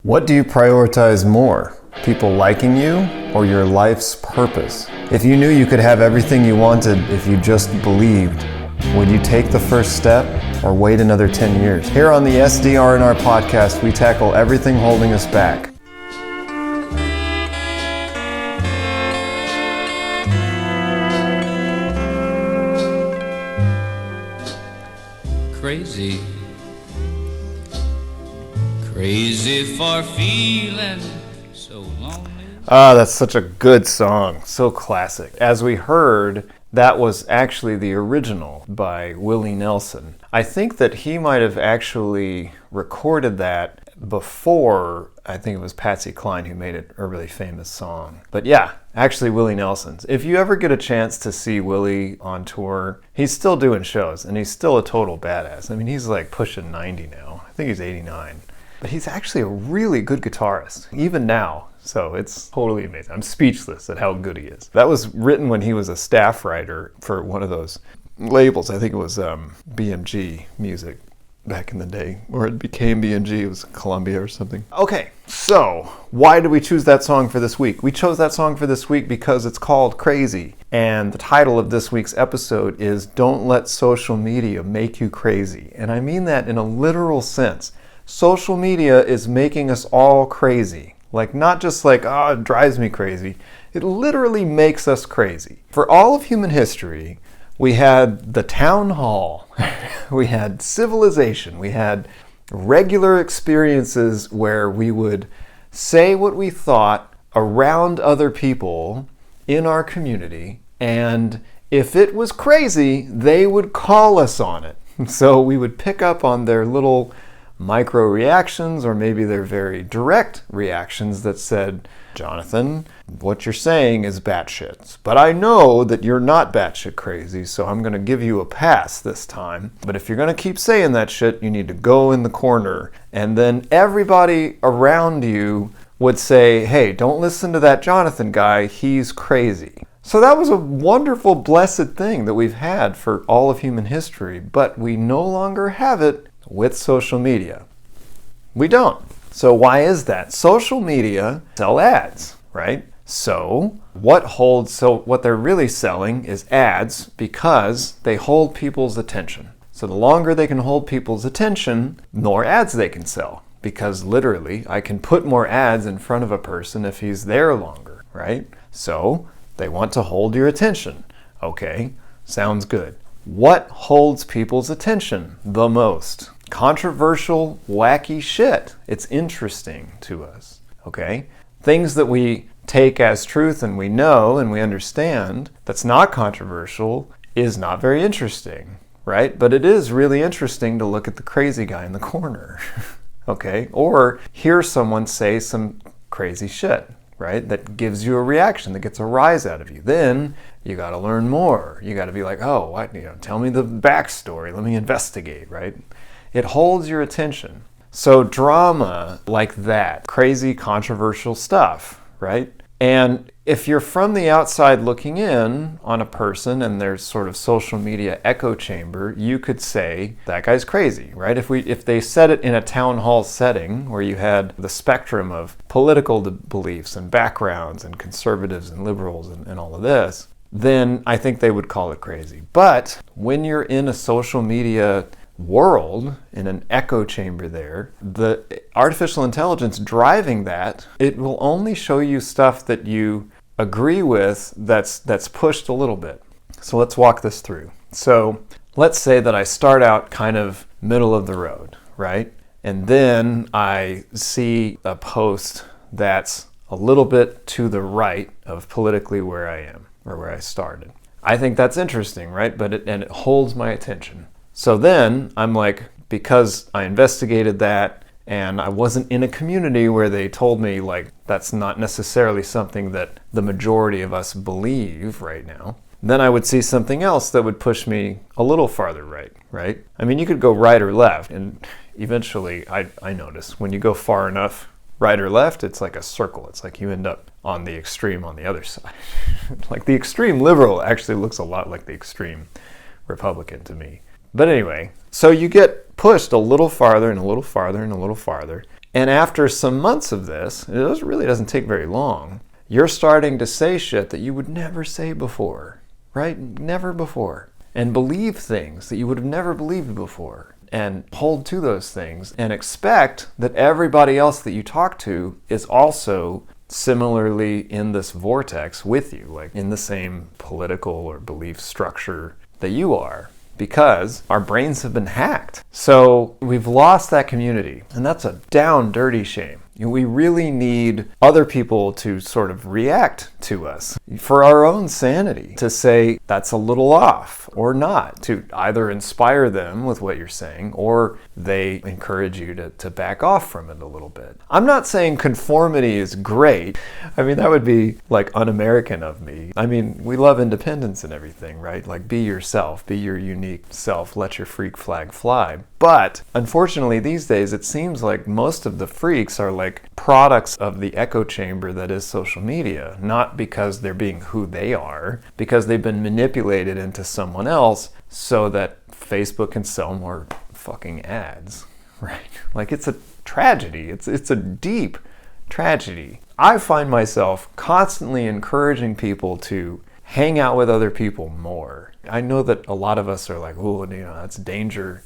What do you prioritize more? People liking you or your life's purpose? If you knew you could have everything you wanted if you just believed, would you take the first step or wait another 10 years? Here on the SDR&R podcast, we tackle everything holding us back. Crazy for feeling so lonely. That's such a good song. So classic. As we heard, that was actually the original by Willie Nelson. I think that he might have actually recorded that before, I think it was Patsy Cline who made it a really famous song. But yeah, actually Willie Nelson's. If you ever get a chance to see Willie on tour, he's still doing shows and he's still a total badass. I mean, he's like pushing 90 now. I think he's 89. But he's actually a really good guitarist, even now. So it's totally amazing. I'm speechless at how good he is. That was written when he was a staff writer for one of those labels. I think it was BMG Music back in the day. Or it became BMG, it was Columbia or something. Okay, so why did we choose that song for this week? We chose that song for this week because it's called Crazy. And the title of this week's episode is Don't Let Social Media Make You Crazy. And I mean that in a literal sense. Social media is making us all crazy. Like, not just like, oh, it drives me crazy. It literally makes us crazy. For all of human history, we had the town hall. We had civilization. We had regular experiences where we would say what we thought around other people in our community. And if it was crazy, they would call us on it. So we would pick up on their little micro reactions, or maybe they're very direct reactions that said, Jonathan, what you're saying is batshit. But I know that you're not batshit crazy, so I'm going to give you a pass this time. But if you're going to keep saying that shit, you need to go in the corner. And then everybody around you would say, hey, don't listen to that Jonathan guy, he's crazy. So that was a wonderful, blessed thing that we've had for all of human history, but we no longer have it with social media. We don't. So why is that? Social media sell ads, right? So what they're really selling is ads because they hold people's attention. So the longer they can hold people's attention, the more ads they can sell. Because literally, I can put more ads in front of a person if he's there longer, right? So they want to hold your attention. Okay, sounds good. What holds people's attention the most? Controversial, wacky shit. It's interesting to us, okay? Things that we take as truth and we know and we understand that's not controversial is not very interesting, right? But it is really interesting to look at the crazy guy in the corner, okay? Or hear someone say some crazy shit, right? That gives you a reaction, that gets a rise out of you. Then you got to learn more. You got to be like, oh, what? Tell me the backstory. Let me investigate, right? It holds your attention. So drama like that, crazy, controversial stuff, right? And if you're from the outside looking in on a person and there's sort of social media echo chamber, you could say, that guy's crazy, right? If they said it in a town hall setting where you had the spectrum of political beliefs and backgrounds and conservatives and liberals and all of this, then I think they would call it crazy. But when you're in a social media world, in an echo chamber there, the artificial intelligence driving that, it will only show you stuff that you agree with that's pushed a little bit. So let's walk this through. So let's say that I start out kind of middle of the road, right? And then I see a post that's a little bit to the right of politically where I am or where I started. I think that's interesting, right? But it holds my attention. So then I'm like, because I investigated that and I wasn't in a community where they told me like that's not necessarily something that the majority of us believe right now, then I would see something else that would push me a little farther right? I mean, you could go right or left, and eventually I notice when you go far enough right or left, it's like a circle. It's like you end up on the extreme on the other side. Like the extreme liberal actually looks a lot like the extreme Republican to me. But anyway, so you get pushed a little farther and a little farther and a little farther, And after some months of this, really doesn't take very long, you're starting to say shit that you would never say before, right? Never before. And believe things that you would have never believed before. And hold to those things and expect that everybody else that you talk to is also similarly in this vortex with you, like in the same political or belief structure that you are, because our brains have been hacked. So we've lost that community, and that's a down dirty shame. We really need other people to sort of react to us for our own sanity, to say that's a little off or not, to either inspire them with what you're saying or they encourage you to back off from it a little bit. I'm not saying conformity is great. I mean, that would be like un-American of me. I mean, we love independence and everything, right? Like, be yourself, be your unique self, let your freak flag fly. But unfortunately, these days, it seems like most of the freaks are like products of the echo chamber that is social media, not because they're being who they are, because they've been manipulated into someone else so that Facebook can sell more fucking ads, right? Like, it's a tragedy. It's a deep tragedy. I find myself constantly encouraging people to hang out with other people more. I know that a lot of us are like, oh, that's danger,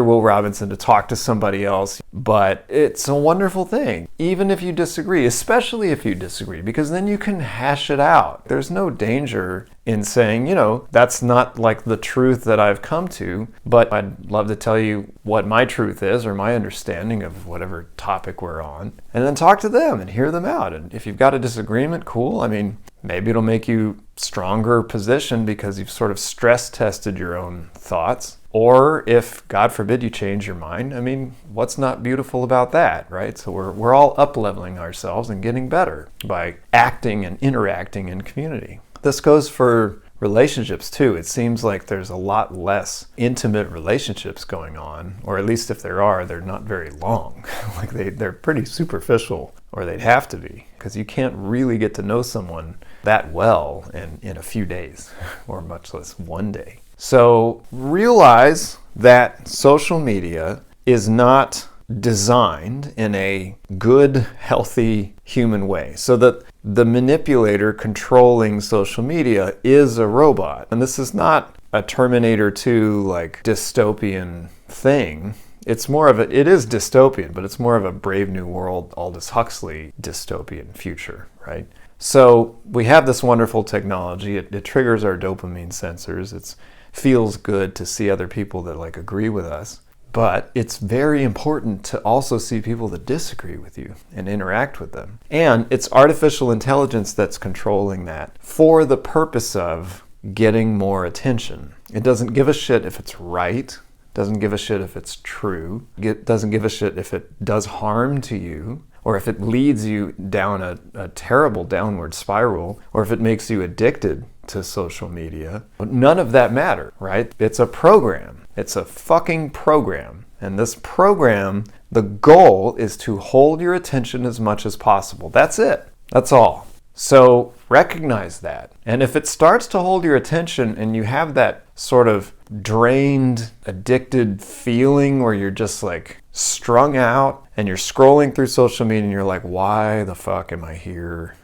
Will Robinson, to talk to somebody else. But it's a wonderful thing, even if you disagree, especially if you disagree, because then you can hash it out. There's no danger in saying, that's not like the truth that I've come to, but I'd love to tell you what my truth is or my understanding of whatever topic we're on, and then talk to them and hear them out. And if you've got a disagreement, cool. I mean, maybe it'll make you stronger position because you've sort of stress tested your own thoughts. Or if, God forbid, you change your mind, I mean, what's not beautiful about that, right? So we're all up-leveling ourselves and getting better by acting and interacting in community. This goes for relationships too. It seems like there's a lot less intimate relationships going on, or at least if there are, they're not very long. Like they're pretty superficial, or they'd have to be, because you can't really get to know someone that well in a few days, or much less one day. So realize that social media is not designed in a good, healthy human way. So that the manipulator controlling social media is a robot. And this is not a Terminator 2 like dystopian thing. It's more of it is dystopian, but it's more of a Brave New World, Aldous Huxley dystopian future, right? So we have this wonderful technology. It triggers our dopamine sensors. It feels good to see other people that like agree with us. But it's very important to also see people that disagree with you and interact with them. And it's artificial intelligence that's controlling that for the purpose of getting more attention. It doesn't give a shit if it's right. Doesn't give a shit if it's true. It doesn't give a shit if it does harm to you, or if it leads you down a terrible downward spiral, or if it makes you addicted to social media. None of that matter, right? It's a program. It's a fucking program. And this program, the goal is to hold your attention as much as possible. That's it. That's all. So recognize that. And if it starts to hold your attention and you have that sort of drained, addicted feeling where you're just like strung out and you're scrolling through social media and you're like, why the fuck am I here?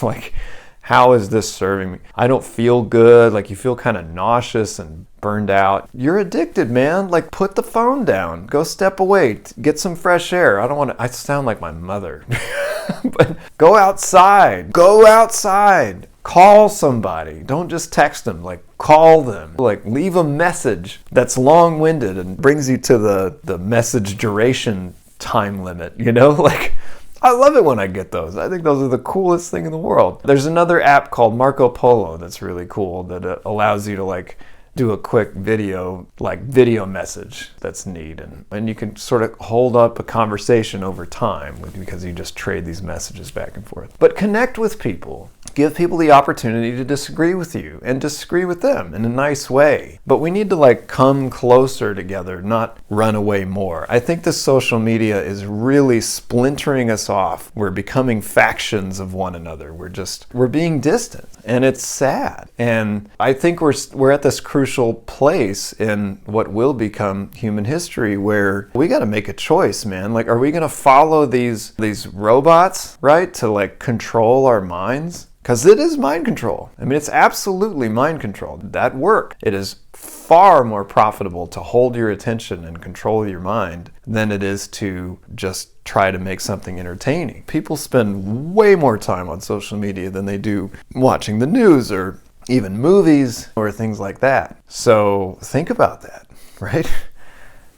Like, how is this serving me? I don't feel good. Like, you feel kind of nauseous and burned out. You're addicted, man. Like, put the phone down. Go step away. Get some fresh air. I sound like my mother. But go outside. Go outside. Call somebody. Don't just text them. Like, call them. Like, leave a message that's long-winded and brings you to the message duration time limit, Like, I love it when I get those. I think those are the coolest thing in the world. There's another app called Marco Polo that's really cool that allows you to like do a quick video message that's neat. And you can sort of hold up a conversation over time because you just trade these messages back and forth. But connect with people. Give people the opportunity to disagree with you and disagree with them in a nice way. But we need to like come closer together, not run away more. I think this social media is really splintering us off. We're becoming factions of one another. We're being distant, and it's sad. And I think we're at this crucial place in what will become human history where we got to make a choice, man. Like, are we going to follow these robots, right, to like control our minds? Because it is mind control. I mean, it's absolutely mind control. That work. It is far more profitable to hold your attention and control your mind than it is to just try to make something entertaining. People spend way more time on social media than they do watching the news or even movies or things like that. So think about that, right?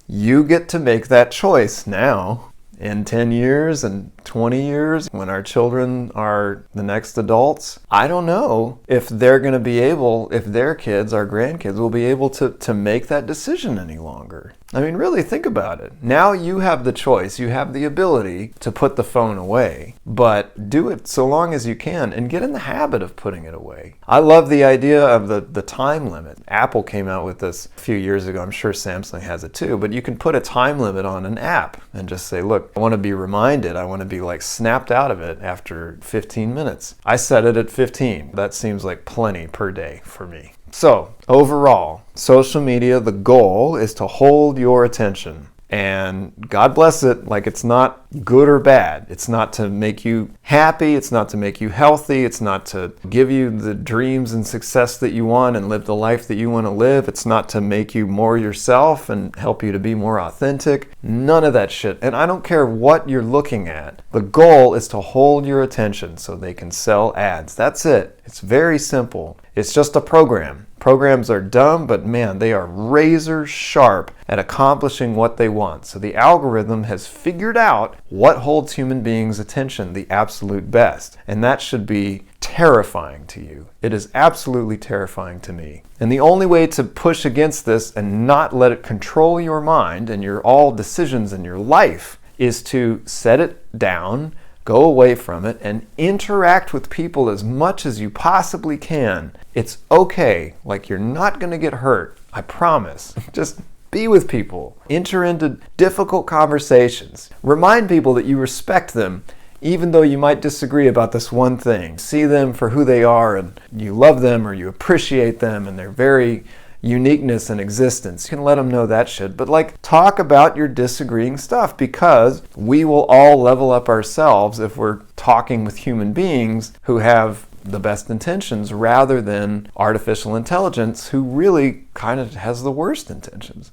You get to make that choice now. In 10 years and 20 years, when our children are the next adults, I don't know if they're going to be able, if their kids, our grandkids, will be able to make that decision any longer. I mean, really think about it. Now you have the choice, you have the ability to put the phone away, but do it so long as you can and get in the habit of putting it away. I love the idea of the time limit. Apple came out with this a few years ago. I'm sure Samsung has it too, but you can put a time limit on an app and just say, look, I want to be reminded, I want to be like snapped out of it after 15 minutes. I set it at 15. That seems like plenty per day for me. So, overall, social media, the goal is to hold your attention. And God bless it, like it's not good or bad. It's not to make you happy. It's not to make you healthy. It's not to give you the dreams and success that you want and live the life that you want to live. It's not to make you more yourself and help you to be more authentic. None of that shit. And I don't care what you're looking at. The goal is to hold your attention so they can sell ads. That's it. It's very simple. It's just a program. Programs are dumb, but man, they are razor sharp at accomplishing what they want. So the algorithm has figured out what holds human beings' attention the absolute best. And that should be terrifying to you. It is absolutely terrifying to me. And the only way to push against this and not let it control your mind and your all decisions in your life is to set it down, go away from it, and interact with people as much as you possibly can. It's okay. Like, you're not going to get hurt. I promise. Just be with people. Enter into difficult conversations. Remind people that you respect them, even though you might disagree about this one thing. See them for who they are, and you love them or you appreciate them and their very uniqueness and existence. You can let them know that shit. But like, talk about your disagreeing stuff, because we will all level up ourselves if we're talking with human beings who have the best intentions rather than artificial intelligence who really kind of has the worst intentions.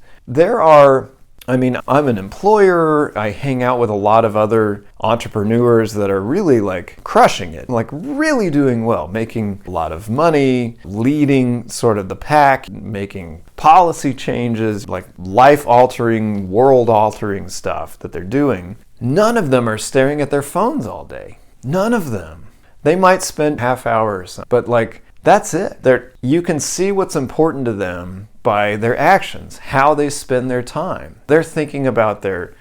I'm an employer. I hang out with a lot of other entrepreneurs that are really like crushing it, like really doing well, making a lot of money, leading sort of the pack, making policy changes, like life-altering, world-altering stuff that they're doing. None of them are staring at their phones all day. None of them. They might spend half hour or something, but like, that's it. You can see what's important to them by their actions, how they spend their time. They're thinking about their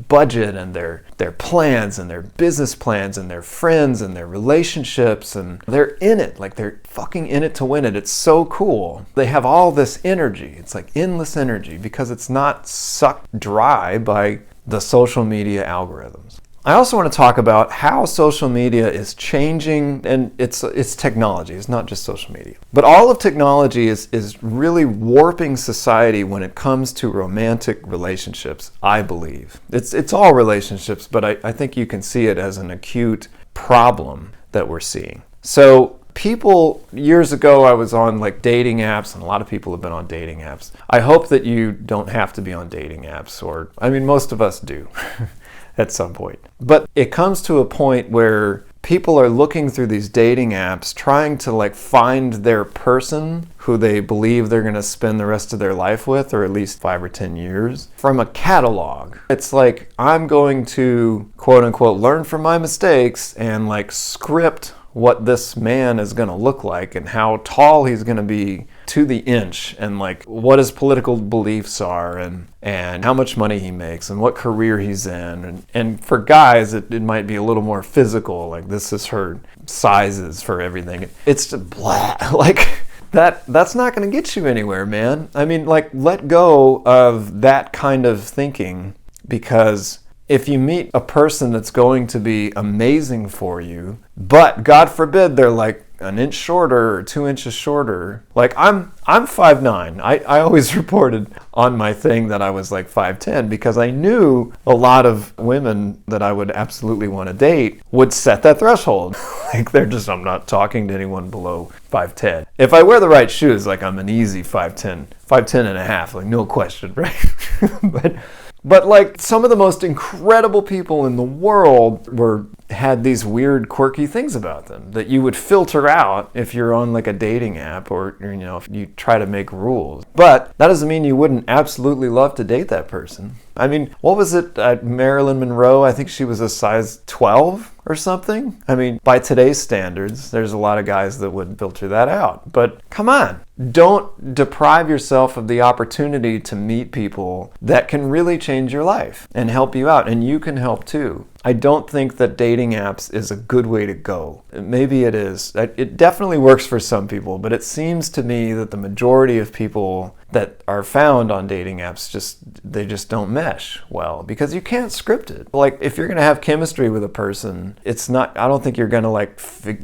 budget and their plans and their business plans and their friends and their relationships, and they're in it. Like, they're fucking in it to win it. It's so cool. They have all this energy. It's like endless energy because it's not sucked dry by the social media algorithms. I also want to talk about how social media is changing, and it's technology. It's not just social media. But all of technology is really warping society when it comes to romantic relationships, I believe. It's all relationships, but I think you can see it as an acute problem that we're seeing. So people, years ago, I was on like dating apps, and a lot of people have been on dating apps. I hope that you don't have to be on dating apps, most of us do. At some point. But it comes to a point where people are looking through these dating apps trying to like find their person who they believe they're going to spend the rest of their life with, or at least 5 or 10 years, from a catalog. It's like, I'm going to quote unquote learn from my mistakes and like script what this man is going to look like and how tall he's going to be to the inch, and like what his political beliefs are, and how much money he makes and what career he's in. And for guys, it might be a little more physical, like this is her sizes for everything. It's just blah. Like that's not going to get you anywhere, man. I mean, like, let go of that kind of thinking, because if you meet a person that's going to be amazing for you, but God forbid they're like an inch shorter or 2 inches shorter. Like I'm 5'9". I always reported on my thing that I was like 5'10", because I knew a lot of women that I would absolutely want to date would set that threshold. Like I'm not talking to anyone below 5'10". If I wear the right shoes, like I'm an easy 5'10", 5'10 and a half, like no question, right? But like some of the most incredible people in the world had these weird, quirky things about them that you would filter out if you're on like a dating app, or if you try to make rules. But that doesn't mean you wouldn't absolutely love to date that person. I mean, what was it? Marilyn Monroe, I think she was a size 12 or something. I mean, by today's standards, there's a lot of guys that would filter that out. But come on, don't deprive yourself of the opportunity to meet people that can really change your life and help you out. And you can help too. I don't think that dating apps is a good way to go. Maybe it is. It definitely works for some people, but it seems to me that the majority of people that are found on dating apps they just don't mesh well, because you can't script it. Like if you're going to have chemistry with a person, I don't think you're going to like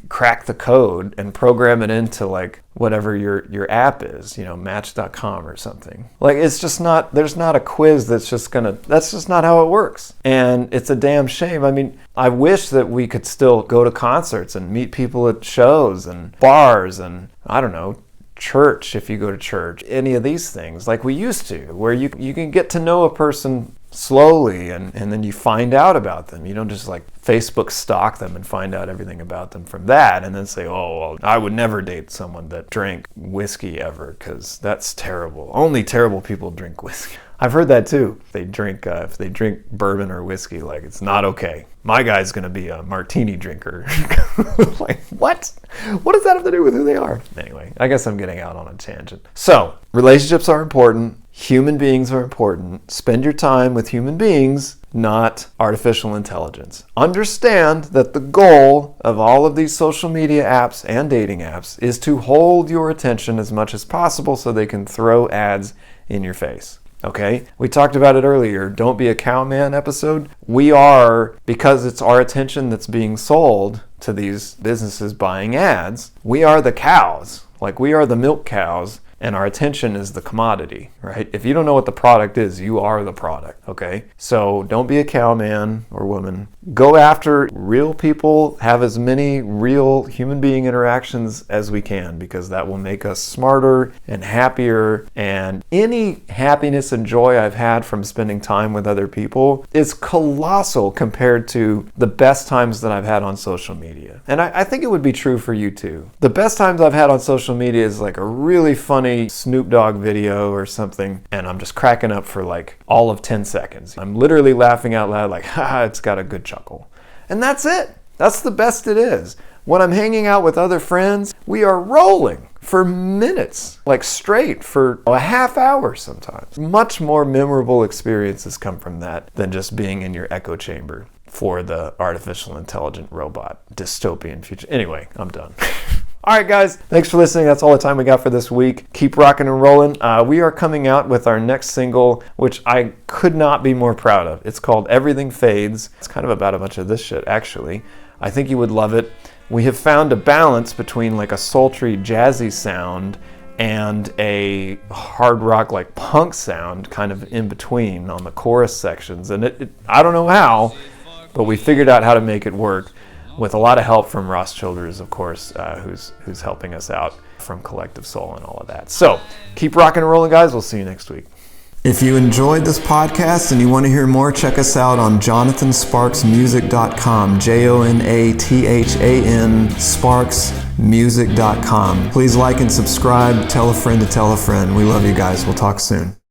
crack the code and program it into like whatever your app is, match.com or something. Like it's just not, there's not a quiz that's just not how it works. And it's a damn shame. I mean, I wish that we could still go to concerts and meet people at shows and bars and, I don't know, church, if you go to church, any of these things like we used to, where you can get to know a person slowly and then you find out about them. You don't just like Facebook stalk them and find out everything about them from that and then say, oh, well, I would never date someone that drank whiskey ever, because that's terrible. Only terrible people drink whiskey. I've heard that too. If they drink bourbon or whiskey, like it's not okay. My guy's going to be a martini drinker. Like, what? What does that have to do with who they are? Anyway, I guess I'm getting out on a tangent. So, relationships are important. Human beings are important. Spend your time with human beings, not artificial intelligence. Understand that the goal of all of these social media apps and dating apps is to hold your attention as much as possible so they can throw ads in your face. Okay, we talked about it earlier. Don't be a cowman episode. We are, because it's our attention that's being sold to these businesses buying ads, we are the cows. Like we are the milk cows, and our attention is the commodity, right? If you don't know what the product is, you are the product, okay? So don't be a cowman or woman. Go after real people, have as many real human being interactions as we can, because that will make us smarter and happier. And any happiness and joy I've had from spending time with other people is colossal compared to the best times that I've had on social media. And I think it would be true for you too. The best times I've had on social media is like a really funny Snoop Dogg video or something, and I'm just cracking up for like all of 10 seconds. I'm literally laughing out loud like, ha, it's got a good chuckle. And that's it. That's the best it is. When I'm hanging out with other friends, we are rolling for minutes, like straight for a half hour sometimes. Much more memorable experiences come from that than just being in your echo chamber for the artificial intelligent robot dystopian future. Anyway, I'm done. All right, guys, thanks for listening. That's all the time we got for this week. Keep rocking and rolling. We are coming out with our next single, which I could not be more proud of. It's called Everything Fades. It's kind of about a bunch of this shit, actually. I think you would love it. We have found a balance between like a sultry, jazzy sound and a hard rock, like punk sound, kind of in between on the chorus sections. And I don't know how, but we figured out how to make it work, with a lot of help from Ross Childers, of course, who's helping us out from Collective Soul and all of that. So keep rocking and rolling, guys. We'll see you next week. If you enjoyed this podcast and you want to hear more, check us out on JonathanSparksMusic.com, JONATHAN SparksMusic.com. Please like and subscribe. Tell a friend to tell a friend. We love you guys. We'll talk soon.